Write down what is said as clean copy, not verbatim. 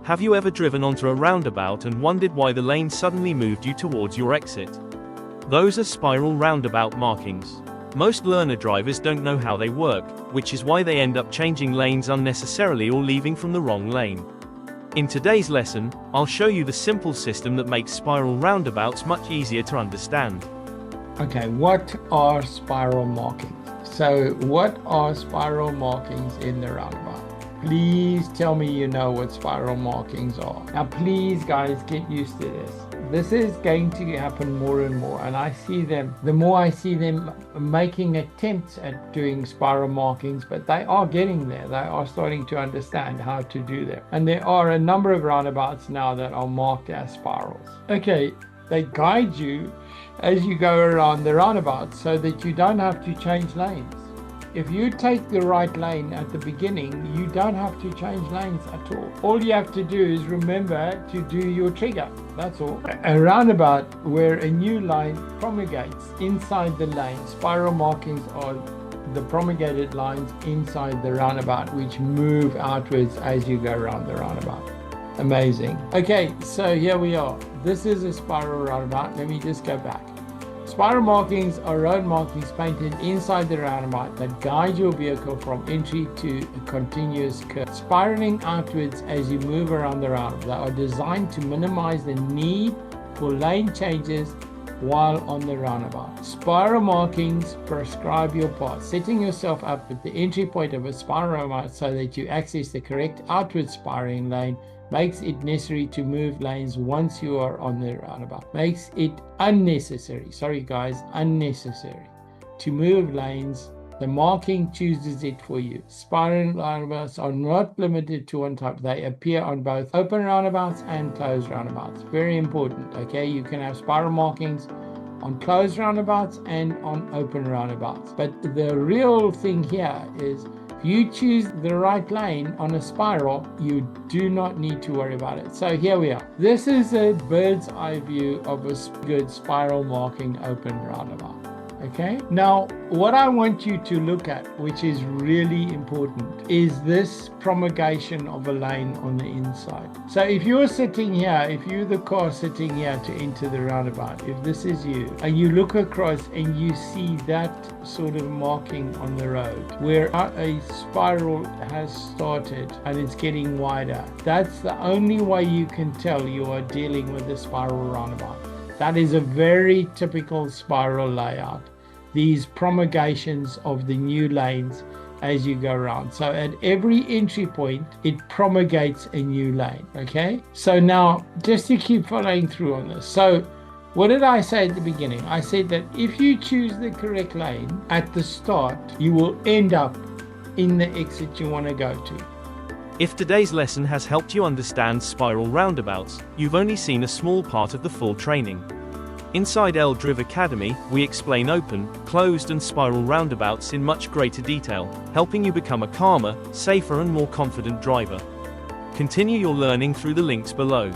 Have you ever driven onto a roundabout and wondered why the lane suddenly moved you towards your exit? Those are spiral roundabout markings. Most learner drivers don't know how they work, which is why they end up changing lanes unnecessarily or leaving from the wrong lane. In today's lesson, I'll show you the simple system that makes spiral roundabouts much easier to understand. Okay, what are spiral markings? So what are spiral markings in the roundabout? Please tell me you know what spiral markings are. Now please guys, get used to this. This is going to happen more and more, and I see them, the more I see them making attempts at doing spiral markings, but they are getting there. They are starting to understand how to do them. And there are a number of roundabouts now that are marked as spirals. Okay, they guide you as you go around the roundabout so that you don't have to change lanes. If you take the right lane at the beginning, you don't have to change lanes at all. All you have to do is remember to do your trigger. That's all. A roundabout where a new line promulgates inside the lane. Spiral markings are the promulgated lines inside the roundabout, which move outwards as you go around the roundabout. Amazing. Okay, so here we are. This is a spiral roundabout. Let me just go back. Spiral markings are road markings painted inside the roundabout that guide your vehicle from entry to a continuous curve, spiraling outwards as you move around the roundabout. They are designed to minimize the need for lane changes while on the roundabout. Spiral markings prescribe your path, setting yourself up at the entry point of a spiral roundabout so that you access the correct outward spiraling lane. Makes it necessary to move lanes once you are on the roundabout. Makes it unnecessary to move lanes. The marking chooses it for you. Spiral roundabouts are not limited to one type. They appear on both open roundabouts and closed roundabouts. Very important, okay? You can have spiral markings on closed roundabouts and on open roundabouts. But the real thing here is you choose the right lane on a spiral, you do not need to worry about it. So here we are. This is a bird's eye view of a good spiral marking open roundabout. Okay, now what I want you to look at, which is really important, is this promulgation of a lane on the inside. So if you're sitting here, if you're the car sitting here to enter the roundabout, if this is you, and you look across and you see that sort of marking on the road where a spiral has started and it's getting wider, that's the only way you can tell you are dealing with a spiral roundabout. That is a very typical spiral layout. These promulgations of the new lanes as you go around. So at every entry point, it promulgates a new lane, okay? So now, just to keep following through on this. So what did I say at the beginning? I said that if you choose the correct lane at the start, you will end up in the exit you want to go to. If today's lesson has helped you understand spiral roundabouts, you've only seen a small part of the full training. Inside LDriv Academy, we explain open, closed and spiral roundabouts in much greater detail, helping you become a calmer, safer and more confident driver. Continue your learning through the links below.